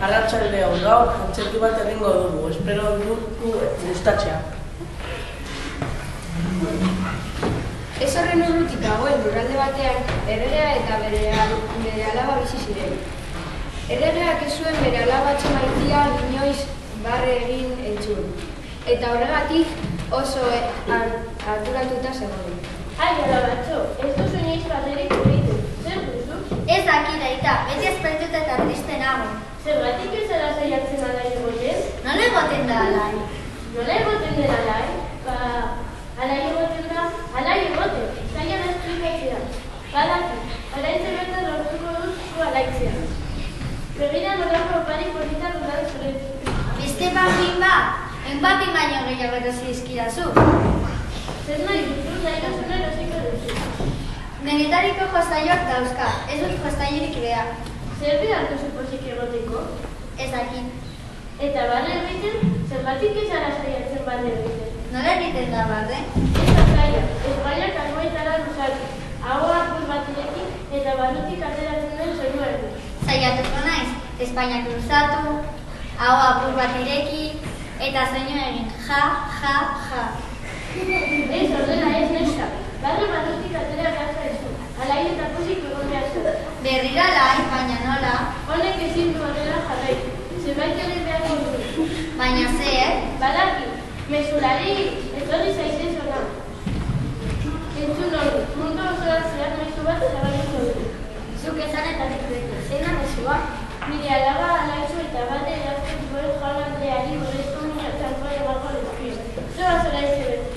Arratsalde on, gaur antzerki bat egingo dugu, espero dugu gustatzea. Ez horren urrutik dagoen lurralde batean, erregea eta bere alaba bizi ziren. Erregeak ez zuen bere alaba txamaitia inoiz barre egin entzun, eta horregatik oso arduratuta zegoen. Ai, alabatxo, ez duzu inoiz barrerik egiten, zer duzu? Ez dakit aita, beti espertuta eta triste nago. Zergatik ez ara saiatzen alai egoten? Nola egoten da alai? Nola egoten den alai? Alai egoten da, alai egoten, zaila da esplikatzea. Badaki, alaitze bertan lortuko dut zu alaitzea. Begira nolako opari polita dudan zuretu. Beste papin ba? Enpapin baino gehiago erosi dizkidazu. Zer nahi duzu, nahi duzuna erosiko duzu. Denetariko jostaioak dauzka, ez dut jostailurik behar. Zer behar duzu pozik egoteko? Ez dakit. Eta barre egiten, zergatik ez ara saiatzen barre egiten. Nola egiten da barre? Ez da zaila, Espainiak alboetara luzatu. Ahoa apur bat irekin eta barrutik ateratzen den soinua ere. Saiatuko naiz, Espainiak luzatu, ahoa apur bat ireki, eta soinu egin ja, ja, ja. Ez ordena ez neska, barre barrutik atera gaza ezu, alai eta pozik egon behar zen. Berriro alai, baina nola? Honek ezin du horrela jarraitu, zerbait ere behar dugu. Baina zer? Badaki, mesurari etorri zaitez ona. Entzun hori, mundu osoa zehar mezu bat zabaleko dugu. Zuk esan eta dituetu, zein da mesua? Nire alaba alaizu eta bate erazten duen Juan Andreari borrezko minatxantzua emango dezkio. Zoa zora izabete.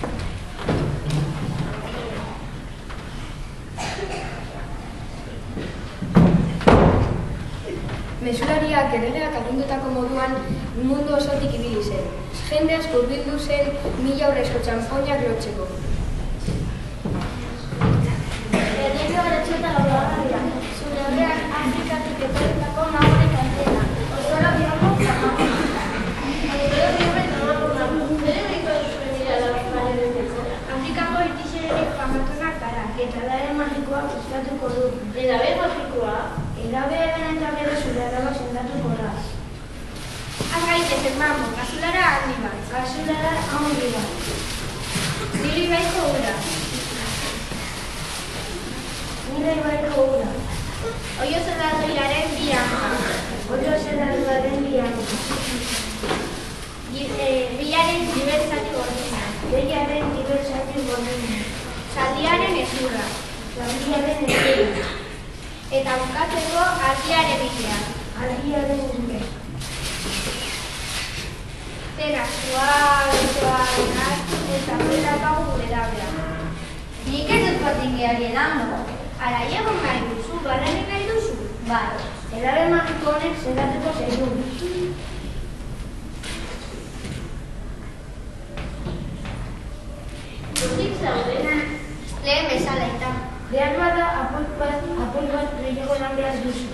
Mesurariak erregeak agindutako moduan mundu osotik ibili zen. Jende asko hurbildu zen 1000 eurrezko txanpoinak lotzeko. Erregio garetxota lauragarra dira. Zure horrean Afrikatik etorritako magoren kantena. Osoro biomo zamago. Osoro biomo zamago. Zere behiko duzuen dira alabak dezeko. Afrikako irtixererik famatunak gara, eta edare magikoa gustatuko du. Edabe magikoa? Edabe eta gero zure alaba sentatuko da. Gaitezen, mamo, kazulara handi bat. Kazulara handi bat. Nire baiko ura. Nire baiko ura. Oio zerratuaren bianca. Oio zerratuaren bianca. Bilaren diversatu gordina. Bilaren diversatu gordina. Zaldiaren ezurra. Zaldiaren ezurra. Eta bukatzeko argiaren bidea. Argiaren bidea. Zera, suave, hartu eta buelakago gure dabea. Nik ez dut patingeari edango. Ara egon nahi duzu, barrenik nahi duzu? Bai, edabe magiko honek zeratuko zaitu. Zuzik zaude? Lehen bezala eta. Behar bada apoi bat gehiago lan behar duzu.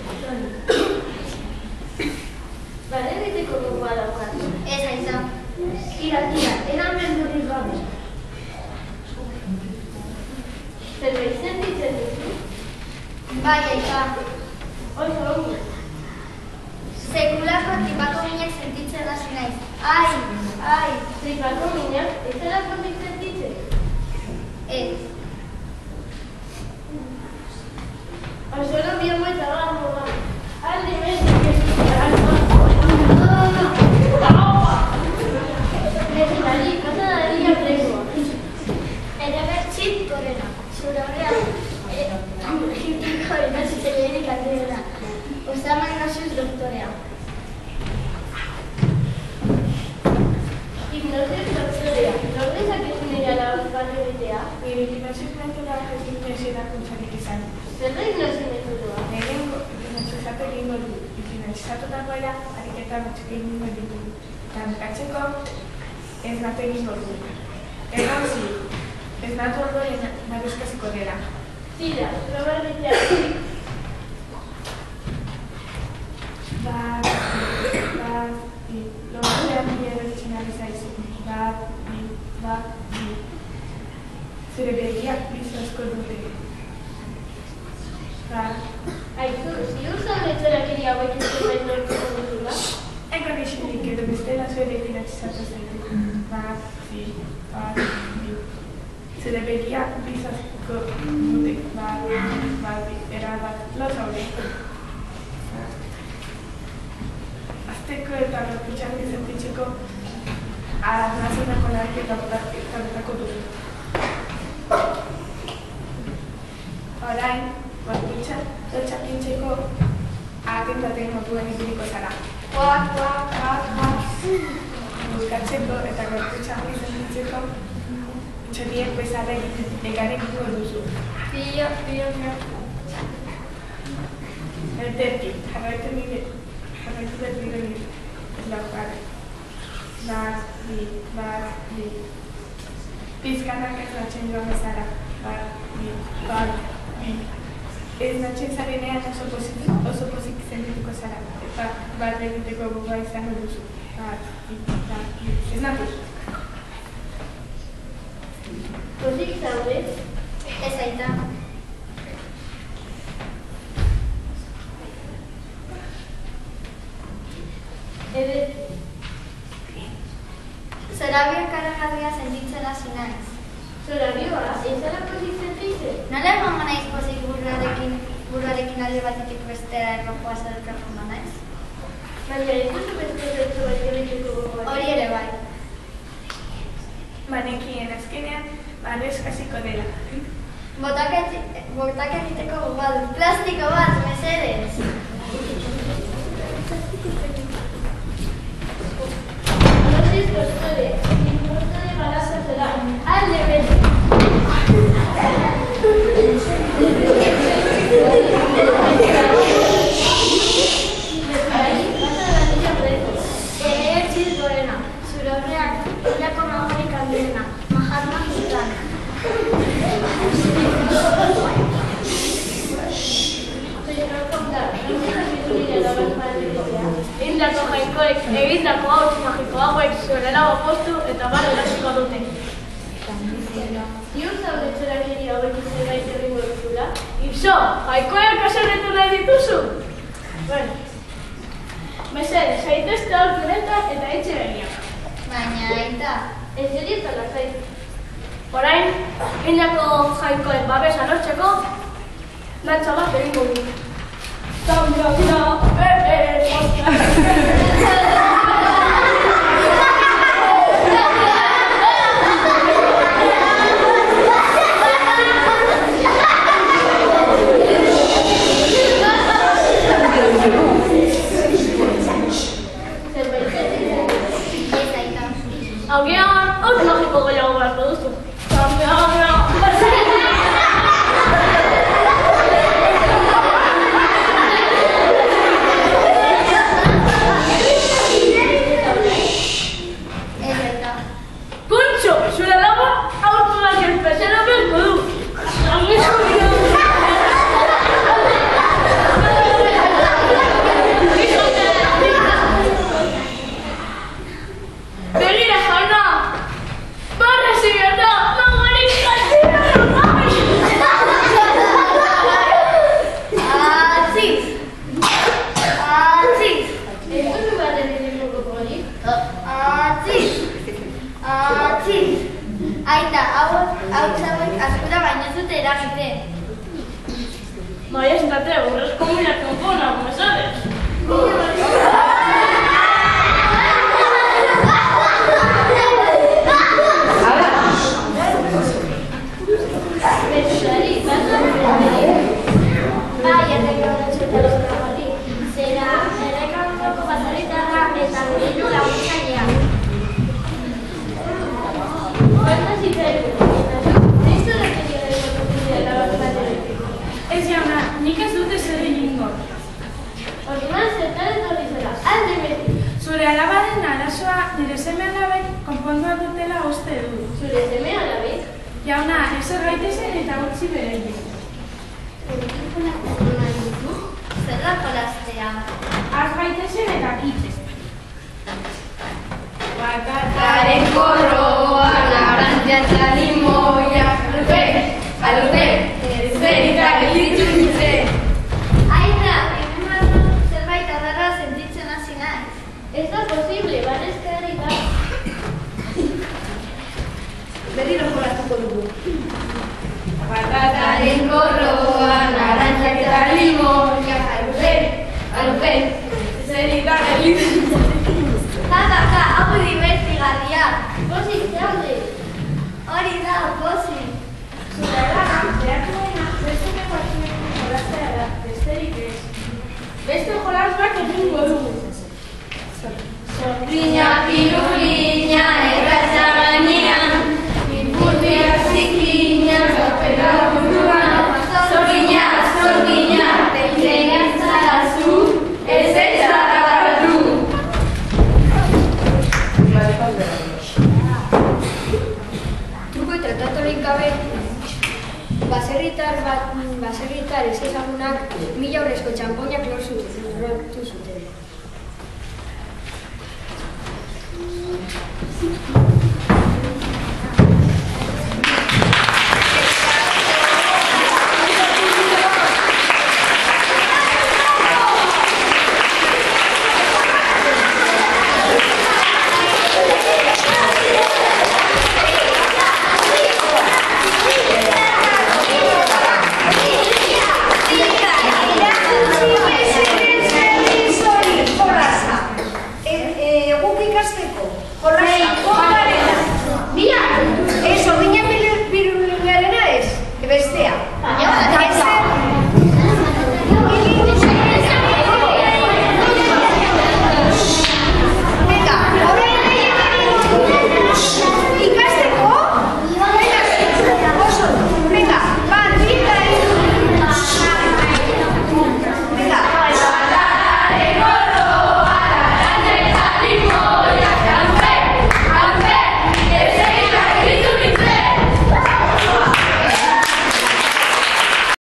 Bale egiteko gogoa daukat. Ez aiza. Tira, eran beldurrik gabe. Zerbait sentitzen duzu? Bai, aita. Oso ongi. Sekulako tripako minak sentitzen hasi naiz. Ai. Tripako minak, ez zara kontik sentitzen? Ez. Osoro biomo eta gago da. Alde mezik ez Mesurari, pasa daria pregoa. Ere bertxit gorena. Zure horrean. Hipiko inozitelerik aldera. Osama inozuz doktorea. Hipnosis doktorea. Nordezak ez nire alabaz barri betea? Hipnosis metodoa jekin meserakuntzarik izan. Zer da hipnosis metodoa? Lehenengo hipnosizatu egingo du. Hipnosizatutako era ariketa batzuk egingo ditu. Eta bukatzeko ez natu egingo du. Errauzi, ez natu ondoren naguzkaziko dela. Zira, probar betea. Bat, logorean bide bertzen ari zaizu. Bat, zure begiak bizazko dute. Aizu, ziur zaude txorakiri hauek ez zerbait lortuko duzula? esatu zaitu. Bat, bi, bat, bi. Zure begia bizazko dute. Bat, bi, erabat, lo zaude. Azteko eta gorputxak izentitzeko nazionako larik eta botako dut. Orain, gorputxak lotxakintzeko agendaten motuen ibiliko zara. Kuak, buskatzeko eta gorputxak izentitzeko txoriek bezala egarek duzu. Pio. Ertetik, jarraitu dut bide laukare. Bat, bi. Pizkanak ez natzen joan bezala. Bat, bi. Ez natzen zarenean oso pozik sentituko zara. Eta bat egiteko gogoa izango duzu. Bat, bi. Ez natu. Pozik zaude? Ez aita. Zorabioa karagarria sentitzen hasi naiz. Zorabioa? Ez zara pozik sentitzen? Nola egongo naiz pozik buruarekin alde batetik bestera errojoa zelkarrongo naiz? Baina ez duzu beste zertu bat egiteko gogoa. Hori ere bai. Banekien azkenean, barrez hasiko dela. Bortak egiteko gogoa dut. Plastiko bat, mesedez. Noziz kostore, impostore balaza zela. Alde bete! Ertziz gorena. Zure horreak, hilako magorik handiena. Mahatma Gandhi. Indako jainkoek egindako hauts magiko hauek zure lago postu eta bar erasiko dute. Ziur zaude txorakeri hauek zerbait egingo duzula? Iso, jainkoek aserretu nahi dituzu? Bueno, mesedez, zaitezte hor guretan eta etxe begiak. Baina, aita. Ez dirieta lasaitu. Orain, indako jainkoek babesa lortzeko, dantza bat egingo dut. Agian, hauts magiko gehiago beharko duzu. Kuntxo, zure lagoa hauts magik bezala beharko du. Begira, jauna! Barra zibierta! Magorik katzira! Atziz! Ez duzu bat egiteko gogorik? Atziz! Aita, hauts hauek askura baino ez dute eragiten. Maestate, urrezko minak konpona, mesedez. Betulari, bat Bai, errekordetxo hori. Zera, errekordetxoko basaritarra eta gurinu laguntzailea. Falta zitzaigu. Ziztu rekenia dago eta bat egiteko. Ez jauna, nik ez dute zer egingo. Orduan zertan etorri zela. Alde beti. Zure alabaren arazoa nire seme alabek konpondua dutela uste du. Zure seme alabek? Jauna, ez gaitezen eta utzi bereiek. Zer da jolastea? Az gaitezen eta kitez. Batataren koroa, labrantzian limoia, alute, ez beritak dituzte. Aita, egun bat zerbait adarra sentitzen hasi naiz. Ez da posible, barezka herri da. berriro jolatuko dugu. Patataren gorroan, naranjak eta limoia, alupen, zerik da egiten. Kaka, hau divertigarria. Pozik, zehaude. Hori da, pozik. Zure lana, behartu baina, beste batzuekin jolatzea da, besterik ez. Beste jolas bat egingo dugu. Zorgrina, pirulina, erratza gainean, ipurdia zikina, zorpera buruan, zorgina, teitzen zarazu, ez ezagatu. Truko tratatorik gabe, baserritar ezezagunak 1000 eurezko txanpoinak lortu zuten.